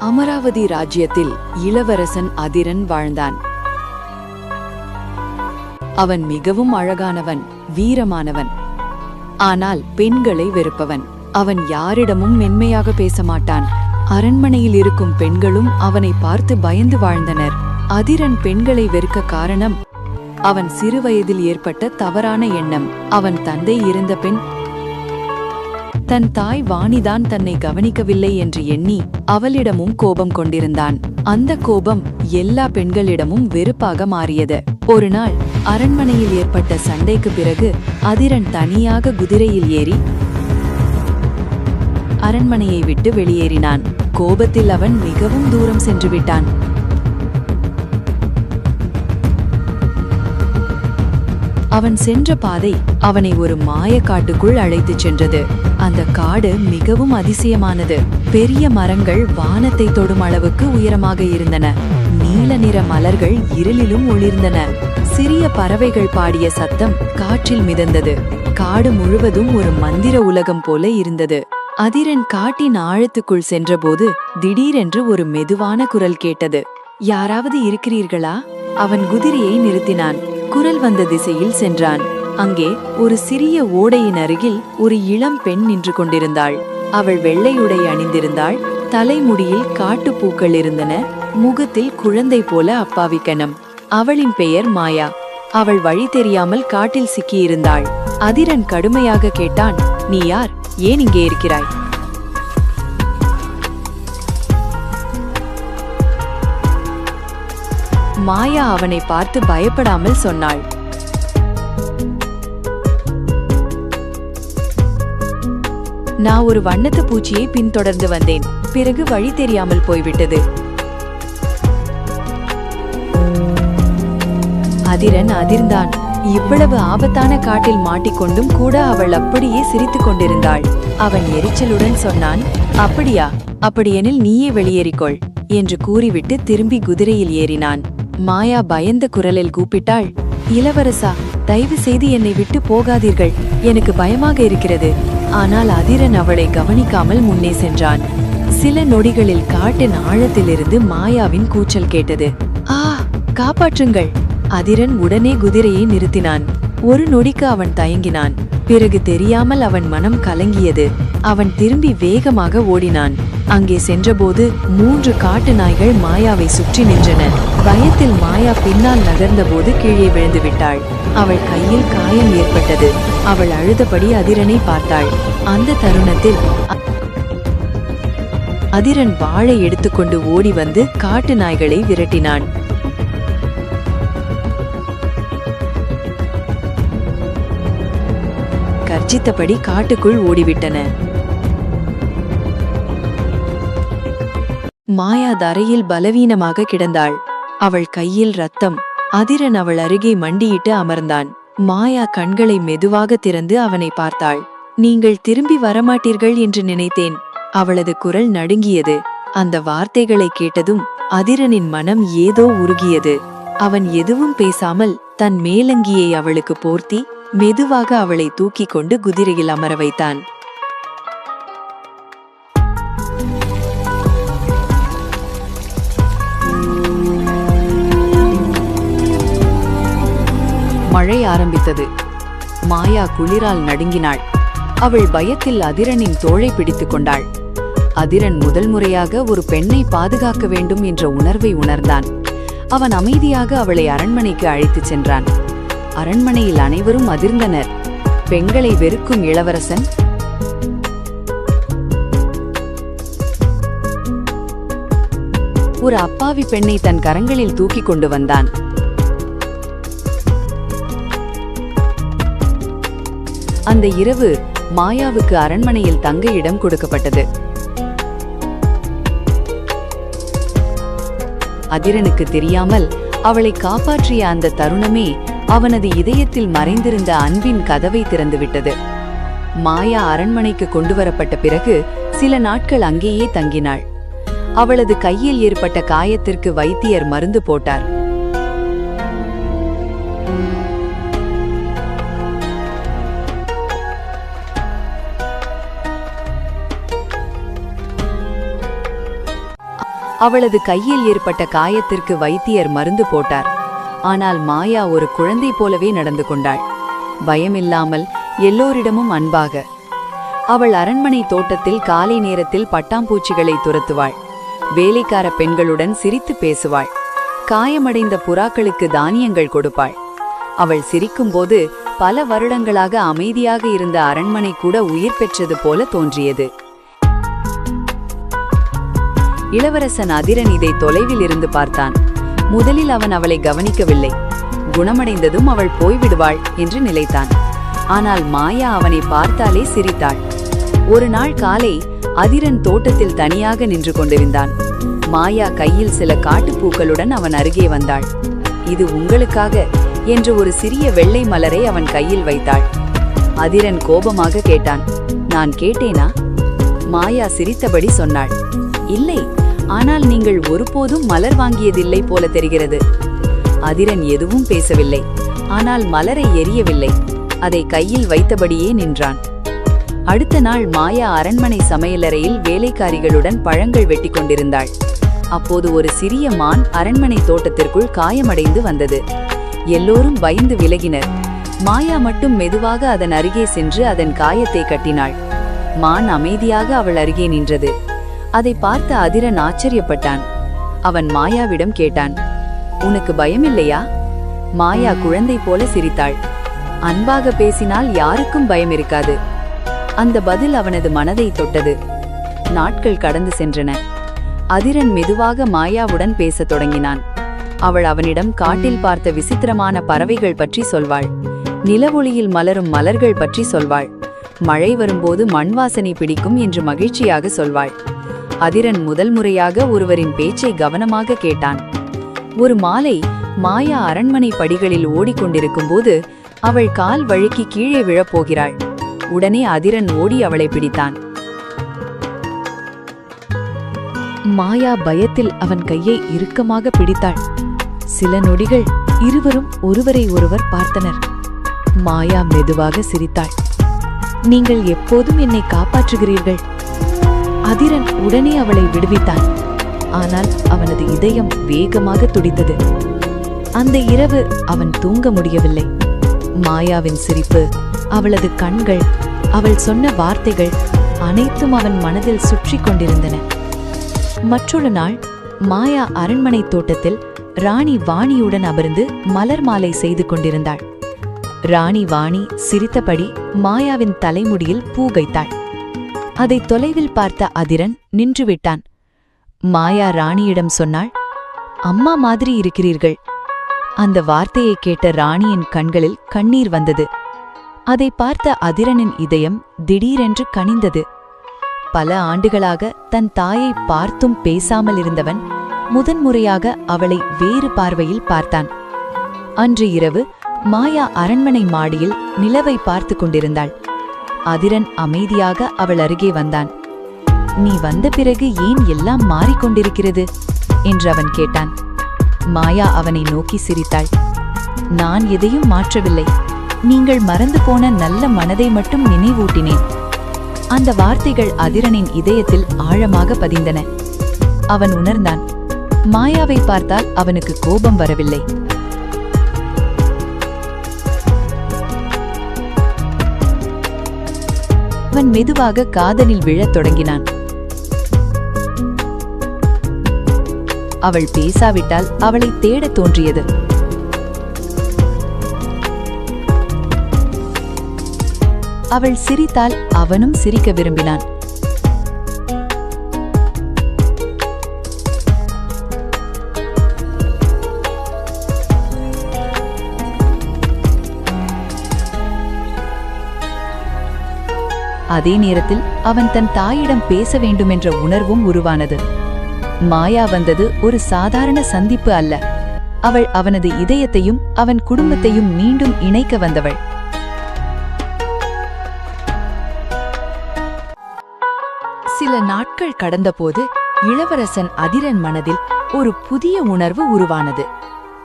அமராவதி ராஜ்யத்தில் இளவரசன் அதிரன் வாழ்ந்தான். அவன் மிகவும் அழகானவன், வீரமானவன். ஆனால் பெண்களை வெறுப்பவன். அவன் யாரிடமும் மென்மையாக பேச மாட்டான். அரண்மனையில் இருக்கும் பெண்களும் அவனை பார்த்து பயந்து வாழ்ந்தனர். அதிரன் பெண்களை வெறுக்க காரணம் அவன் சிறுவயதில் ஏற்பட்ட தவறான எண்ணம். அவன் தந்தை இறந்த பின் தன் தாய் வாணிதான் தன்னை கவனிக்கவில்லை என்று எண்ணி அவளிடமும் கோபம் கொண்டிருந்தான். அந்த கோபம் எல்லா பெண்களிடமும் வெறுப்பாக மாறியது. ஒரு நாள் அரண்மனையில் ஏற்பட்ட சண்டைக்கு பிறகு அதிரன் தனியாக குதிரையில் ஏறி அரண்மனையை விட்டு வெளியேறினான். கோபத்தில் அவன் மிகவும் தூரம் சென்று விட்டான். அவன் சென்ற பாதை அவனை ஒரு மாயக்காட்டுக்குள் அழைத்துச் சென்றது. அந்த காடு மிகவும் அதிசயமானது. பெரிய மரங்கள் வானத்தை தொடும் அளவுக்கு உயரமாக இருந்தன. நீல நிற மலர்கள் இருளிலும் ஒளிர்ந்தன. சிறிய பறவைகள் பாடிய சத்தம் காற்றில் மிதந்தது. காடு முழுவதும் ஒரு மந்திர உலகம் போல இருந்தது. அதிரன் காட்டின் ஆழத்துக்குள் சென்றபோது திடீரென்று ஒரு மெதுவான குரல் கேட்டது. யாராவது இருக்கிறீர்களா? அவன் குதிரையை நிறுத்தினான். குரல் வந்த திசையில் சென்றான். அங்கே ஒரு சிறிய ஓடையின் அருகில் ஒரு இளம் பெண் நின்று கொண்டிருந்தாள். அவள் வெள்ளையுடை அணிந்திருந்தாள். தலைமுடியில் காட்டுப்பூக்கள் இருந்தன. முகத்தில் குழந்தை போல அப்பாவிக்கனம். அவளின் பெயர் மாயா. அவள் வழி தெரியாமல் காட்டில் சிக்கியிருந்தாள். அதிரன் கடுமையாக கேட்டான், நீ யார்? ஏன் இங்கே இருக்கிறாய்? மாயா அவனை பார்த்து பயப்படாமல் சொன்னாள், நான் ஒரு வண்ணத்து பூச்சியை பின்தொடர்ந்து வந்தேன். பிறகு வழி தெரியாமல் போய்விட்டது. அதிரன் அதிர்ந்தான். இவ்வளவு ஆபத்தான காட்டில் மாட்டிக்கொண்டும் கூட அவள் அப்படியே சிரித்துக் கொண்டிருந்தாள். அவன் எரிச்சலுடன் சொன்னான், அப்படியா? அப்படியெனில் நீயே வெளியேறிக்கொள் என்று கூறிவிட்டு திரும்பி குதிரையில் ஏறினான். மாயா பயந்த குரலில் கூப்பிட்டாள், இளவரசா, தயவு செய்து என்னை விட்டு போகாதீர்கள். எனக்கு பயமாக இருக்கிறது. ஆனால் அதிரன் அவளை கவனிக்காமல் முன்னே சென்றான். சில நொடிகளில் காட்டின் ஆழத்திலிருந்து மாயாவின் கூச்சல் கேட்டது. ஆ, காப்பாற்றுங்கள்! அதிரன் உடனே குதிரையை நிறுத்தினான். ஒரு நொடிக்கு அவன் தயங்கினான். பிறகு தெரியாமல் அவன் மனம் கலங்கியது. அவன் திரும்பி வேகமாக ஓடினான். அங்கே சென்றபோது 3 காட்டு நாய்கள் மாயாவை சுற்றி நின்றன. பயத்தில் மாயா பின்னால் நகர்ந்தபோது கீழே விழுந்து விட்டாள். அவள் கையில் காயம் ஏற்பட்டது. அவள் அழுதபடி அதிரனை பார்த்தாள். அந்த தருணத்தில் அதிரன் வாளை எடுத்துக்கொண்டு ஓடி வந்து காட்டு நாய்களை விரட்டினான். கர்ஜித்தபடி காட்டுக்குள் ஓடிவிட்டன. மாயா தரையில் பலவீனமாக கிடந்தாள். அவள் கையில் ரத்தம். அதிரன் அவள் அருகே மண்டியிட்டு அமர்ந்தான். மாயா கண்களை மெதுவாக திறந்து அவனை பார்த்தாள். நீங்கள் திரும்பி வரமாட்டீர்கள் என்று நினைத்தேன். அவளது குரல் நடுங்கியது. அந்த வார்த்தைகளை கேட்டதும் அதிரனின் மனம் ஏதோ உருகியது. அவன் எதுவும் பேசாமல் தன் மேலங்கியை அவளுக்கு போர்த்தி மெதுவாக அவளை தூக்கிக் கொண்டு குதிரையில் அமர வைத்தான். மழை ஆரம்பித்தது. மாயா குளிரால் நடுங்கினாள். அவள் பயத்தில் அதிரனின் தோளை பிடித்துக் கொண்டாள். அதிரன் முதல் முறையாக ஒரு பெண்ணை பாதுகாக்க வேண்டும் என்ற உணர்வை உணர்ந்தான். அவன் அமைதியாக அவளை அரண்மனைக்கு அழைத்துச் சென்றான். அரண்மனையில் அனைவரும் அதிர்ந்தனர். பெண்களை வெறுக்கும் இளவரசன் ஒரு அப்பாவி பெண்ணை தன் கரங்களில் தூக்கிக் கொண்டு வந்தான். அந்த இரவு மாயாவுக்கு அரண்மனையில் தங்க இடம் கொடுக்கப்பட்டது. அதிரனுக்கு தெரியாமல் அவளை காப்பாற்றிய அந்த தருணமே அவனது இதயத்தில் மறைந்திருந்த அன்பின் கதவை திறந்துவிட்டது. மாயா அரண்மனைக்கு கொண்டுவரப்பட்ட பிறகு சில நாட்கள் அங்கேயே தங்கினாள். அவளது கையில் ஏற்பட்ட காயத்திற்கு வைத்தியர் மருந்து போட்டார். அவளது கையில் ஏற்பட்ட காயத்திற்கு வைத்தியர் மருந்து போட்டார். ஆனால் மாயா ஒரு குழந்தை போலவே நடந்து கொண்டாள். பயமில்லாமல், எல்லோரிடமும் அன்பாக. அவள் அரண்மனை தோட்டத்தில் காலை நேரத்தில் பட்டாம்பூச்சிகளை துரத்துவாள். வேலைக்கார பெண்களுடன் சிரித்து பேசுவாள். காயமடைந்த புறாக்களுக்கு தானியங்கள் கொடுப்பாள். அவள் சிரிக்கும்போது பல வருடங்களாக அமைதியாக இருந்த அரண்மனை கூட உயிர் பெற்றது போல தோன்றியது. இளவரசன் அதிரன் இதை தொலைவில் இருந்து பார்த்தான். முதலில் அவன் அவளை கவனிக்கவில்லை. குணமடைந்ததும் அவள் போய்விடுவாள் என்று நினைத்தான். ஆனால் மாயா அவனை பார்த்தாலே சிரித்தாள். ஒரு நாள் காலை அதிரன் தோட்டத்தில் தனியாக நின்று கொண்டிருந்தான். மாயா கையில் சில காட்டுப்பூக்களுடன் அவன் அருகே வந்தாள். இது உங்களுக்காக என்று ஒரு சிறிய வெள்ளை மலரை அவன் கையில் வைத்தாள். அதிரன் கோபமாக கேட்டான், நான் கேட்டேனா? மாயா சிரித்தபடி சொன்னாள், இல்லை, ஆனால் நீங்கள் ஒருபோதும் மலர் வாங்கியதில்லை போல தெரிகிறது. அதிரன் எதுவும் பேசவில்லை. ஆனால் மலரை எரியவில்லை. அதை கையில் வைத்தபடியே நின்றான். அடுத்த நாள் மாயா அரண்மனை சமையலறையில் வேலைக்காரிகளுடன் பழங்கள் வெட்டி கொண்டிருந்தாள். அப்போது ஒரு சிறிய மான் அரண்மனை தோட்டத்திற்குள் காயமடைந்து வந்தது. எல்லோரும் பயந்து விலகினர். மாயா மட்டும் மெதுவாக அதன் அருகே சென்று அதன் காயத்தை கட்டினாள். மான் அமைதியாக அவள் அருகே நின்றது. அதை பார்த்த அதிரன் ஆச்சரியப்பட்டான். அவன் மாயாவிடம் கேட்டான், உனக்கு பயமில்லையா? மாயா குழந்தை போல சிரித்தாள். அன்பாக பேசினால் யாருக்கும் பயம் இருக்காது. அந்த பதில் அவனது மனதை தொட்டது. நாட்கள் கடந்து சென்றன. அதிரன் மெதுவாக மாயாவுடன் பேசத் தொடங்கினான். அவள் அவனிடம் காட்டில் பார்த்த விசித்திரமான பறவைகள் பற்றி சொல்வாள். நிலவொளியில் மலரும் மலர்கள் பற்றி சொல்வாள். மழை வரும்போது மண்வாசனை பிடிக்கும் என்று மகிழ்ச்சியாக சொல்வாள். அதிரன் முதல் முறையாக ஒருவரின் பேச்சை கவனமாக கேட்டான். ஒரு மாலை மாயா அரண்மனை படிகளில் ஓடிக்கொண்டிருக்கும்போது அவள் கால் வழுக்கி கீழே விழப்போகிறாள். உடனே அதிரன் ஓடி அவளை பிடித்தான். மாயா பயத்தில் அவன் கையை இறுக்கமாக பிடித்தாள். சில நொடிகள் இருவரும் ஒருவரை ஒருவர் பார்த்தனர். மாயா மெதுவாக சிரித்தாள். நீங்கள் எப்போதும் என்னை காப்பாற்றுகிறீர்கள். அதிரன் உடனே அவளை விடுவித்தான். ஆனால் அவனது இதயம் வேகமாக துடித்தது. அந்த இரவு அவன் தூங்க முடியவில்லை. மாயாவின் சிரிப்பு, அவளது கண்கள், அவள் சொன்ன வார்த்தைகள் அனைத்தும் அவன் மனதில் சுற்றி கொண்டிருந்தன. மற்றொரு நாள் மாயா அரண்மனை தோட்டத்தில் ராணி வாணியுடன் அமர்ந்து மலர் மாலை செய்து கொண்டிருந்தாள். ராணி வாணி சிரித்தபடி மாயாவின் தலைமுடியில் பூ வைத்தாள். அதை தொலைவில் பார்த்த அதிரன் நின்றுவிட்டான். மாயா ராணியிடம் சொன்னாள், அம்மா மாதிரி இருக்கிறீர்கள். அந்த வார்த்தையை கேட்ட ராணியின் கண்களில் கண்ணீர் வந்தது. அதை பார்த்த அதிரனின் இதயம் திடீரென்று கனிந்தது. பல ஆண்டுகளாக தன் தாயை பார்த்தும் பேசாமல் இருந்தவன் முதன்முறையாக அவளை வேறு பார்வையில் பார்த்தான். அன்று இரவு மாயா அரண்மனை மாடியில் நிலவை பார்த்து கொண்டிருந்தாள். அதிரன் அமைதியாக அவள் அருகே வந்தான். நீ வந்த பிறகு ஏன் எல்லாம் மாறிக்கொண்டிருக்கிறது என்று அவன் கேட்டான். மாயா அவனை நோக்கி சிரித்தாள். நான் எதையும் மாற்றவில்லை. நீங்கள் மறந்து போன நல்ல மனதை மட்டும் நினைவூட்டினேன். அந்த வார்த்தைகள் அதிரனின் இதயத்தில் ஆழமாக பதிந்தன. அவன் உணர்ந்தான். மாயாவை பார்த்தால் அவனுக்கு கோபம் வரவில்லை. அவன் மெதுவாக காதலில் விழத் தொடங்கினான். அவள் பேசாவிட்டால் அவளை தேடத் தோன்றியது. அவள் சிரித்தால் அவனும் சிரிக்க விரும்பினான். அதே நேரத்தில் அவன் தன் தாயிடம் பேச வேண்டுமென்ற உணர்வும் உருவானது. மாயா வந்தது ஒரு சாதாரண சந்திப்பு அல்ல. அவள் அவனது இதயத்தையும் அவன் குடும்பத்தையும் மீண்டும் இணைக்க வந்தவள். சில நாட்கள் கடந்தபோது இளவரசன் அதிரன் மனதில் ஒரு புதிய உணர்வு உருவானது.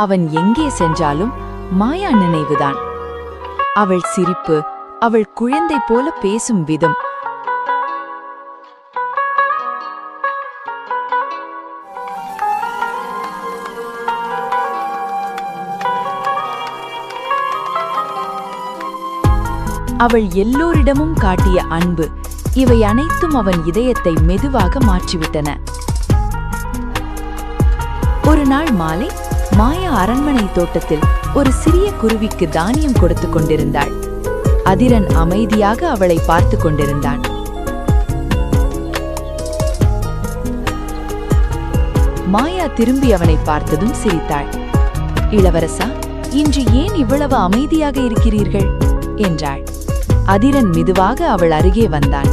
அவன் எங்கே சென்றாலும் மாயா நினைவுதான். அவள் சிரிப்பு, அவள் குழந்தை போல பேசும் விதம், அவள் எல்லோரிடமும் காட்டிய அன்பு, இவை அனைத்தும் அவன் இதயத்தை மெதுவாக மாற்றிவிட்டன. ஒரு நாள் மாலை மாயா அரண்மனை தோட்டத்தில் ஒரு சிறிய குருவிக்கு தானியம் கொடுத்து கொண்டிருந்தாள். அதிரன் அமைதியாக அவளை பார்த்து கொண்டிருந்தான். மாயா திரும்பி அவனை பார்த்ததும் சிரித்தாள். இளவரசா, இன்று ஏன் இவ்வளவு அமைதியாக இருக்கிறீர்கள் என்றாள். அதிரன் மெதுவாக அவள் அருகே வந்தான்.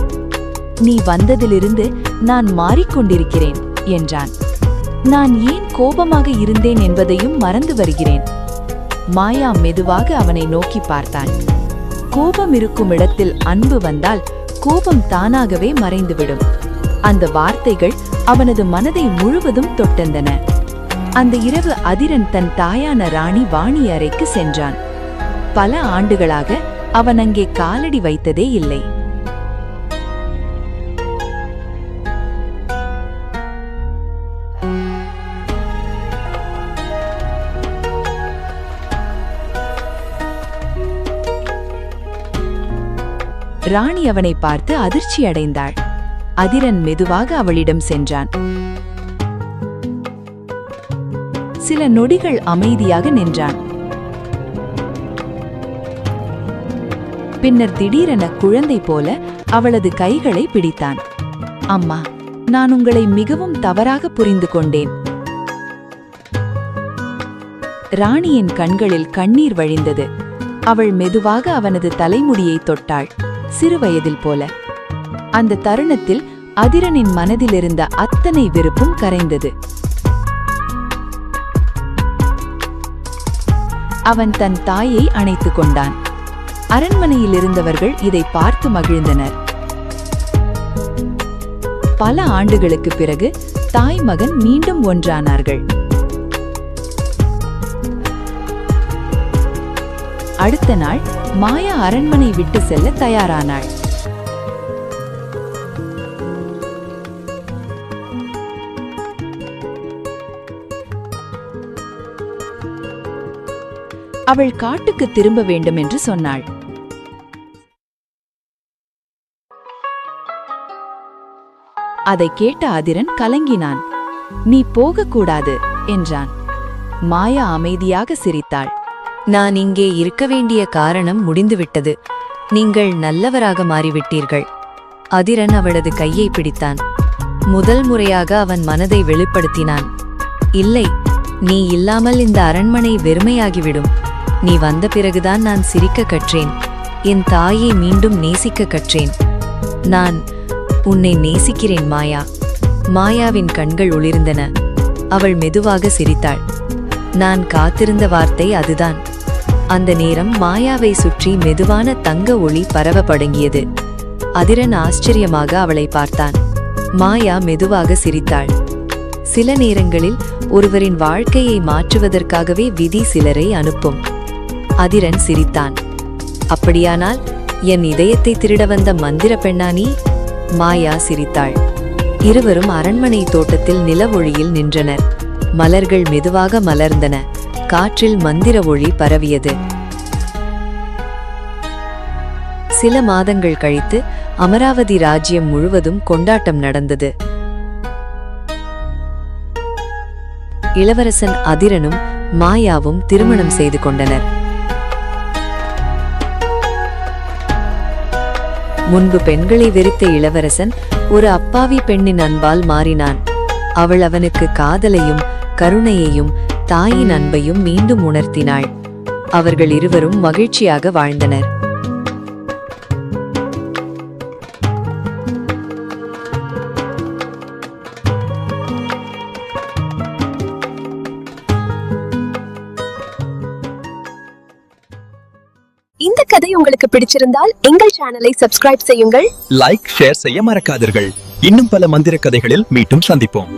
நீ வந்ததிலிருந்து நான் மாறிக்கொண்டிருக்கிறேன் என்றான். நான் ஏன் கோபமாக இருந்தேன் என்பதையும் மறந்து வருகிறேன். மாயா மெதுவாக அவனை நோக்கி பார்த்தான். கோபம் இருக்கும் இடத்தில் அன்பு வந்தால் கோபம் தானாகவே மறைந்துவிடும். அந்த வார்த்தைகள் அவனது மனதை முழுவதும் தொட்டந்தன. அந்த இரவு அதிரன் தன் தாயான ராணி வாணி அறைக்கு சென்றான். பல ஆண்டுகளாக அவன் அங்கே காலடி வைத்ததே இல்லை. ராணி அவனை பார்த்து அதிர்ச்சி அடைந்தாள். அதிரன் மெதுவாக அவளிடம் சென்றான். சில நொடிகள் அமைதியாக நின்றான். பின்னர் திடீரென குழந்தை போல அவளது கைகளை பிடித்தான். அம்மா, நான் உங்களை மிகவும் தவறாக புரிந்து கொண்டேன். ராணியின் கண்களில் கண்ணீர் வழிந்தது. அவள் மெதுவாக அவனது தலைமுடியை தொட்டாள், சிறுவயதில் போல. அந்த தருணத்தில் அதிரனின் மனதிலிருந்த அத்தனை வெறுப்பும் கரைந்தது. அவன் தன் தாயை அணைத்துக் கொண்டான். அரண்மனையில் இருந்தவர்கள் இதை பார்த்து மகிழ்ந்தனர். பல ஆண்டுகளுக்கு பிறகு தாய் மகன் மீண்டும் ஒன்றானார்கள். அடுத்த நாள் மாயா அரண்மனை விட்டு செல்ல தயாரானாள். அவள் காட்டுக்கு திரும்ப வேண்டும் என்று சொன்னாள். அதை கேட்ட அதிரன் கலங்கினான். நீ போகக்கூடாது என்றான். மாயா அமைதியாக சிரித்தாள். நான் இங்கே இருக்க வேண்டிய காரணம் முடிந்துவிட்டது. நீங்கள் நல்லவராக மாறிவிட்டீர்கள். அதிரன் அவளது கையை பிடித்தான். முதல் முறையாக அவன் மனதை வெளிப்படுத்தினான். இல்லை, நீ இல்லாமல் இந்த அரண்மனை வெறுமையாகிவிடும். நீ வந்த பிறகுதான் நான் சிரிக்க கற்றேன். என் தாயை மீண்டும் நேசிக்க கற்றேன். நான் உன்னை நேசிக்கிறேன் மாயா. மாயாவின் கண்கள் ஒளிர்ந்தன. அவள் மெதுவாக சிரித்தாள். நான் காத்திருந்த வார்த்தை அதுதான். அந்த நேரம் மாயாவை சுற்றி மெதுவான தங்க ஒளி பரவ தொடங்கியது. அதிரன் ஆச்சரியமாக அவளை பார்த்தான். மாயா மெதுவாக சிரித்தாள். சில நேரங்களில் ஒருவரின் வாழ்க்கையை மாற்றுவதற்காகவே விதி சிலரை அனுப்பும். அதிரன் சிரித்தான். அப்படியானால் என் இதயத்தை திருட வந்த மந்திர பெண்ணா நீ? மாயா சிரித்தாள். இருவரும் அரண்மனை தோட்டத்தில் நிலவொளியில் நின்றனர். மலர்கள் மெதுவாக மலர்ந்தன. காற்றில் மந்திர ஒளி பரவியது. சில மாதங்கள் கழித்து அமராவதி ராஜ்யம் முழுவதும் கொண்டாட்டம் நடந்தது. இளவரசன் அதிரனும் மாயாவும் திருமணம் செய்து கொண்டனர். முன்பு பெண்களை வெறுத்த இளவரசன் ஒரு அப்பாவி பெண்ணின் அன்பால் மாறினான். அவள் அவனுக்கு காதலையும் கருணையையும் தாயின் அன்பையும் மீண்டும் உணர்த்தினாள். அவர்கள் இருவரும் மகிழ்ச்சியாக வாழ்ந்தனர். இந்த கதை உங்களுக்கு பிடிச்சிருந்தால் எங்கள் சேனலை சப்ஸ்கிரைப் செய்யுங்கள், லைக், ஷேர் செய்ய மறக்காதீர்கள். இன்னும் பல மந்திர கதைகளில் மீண்டும் சந்திப்போம்.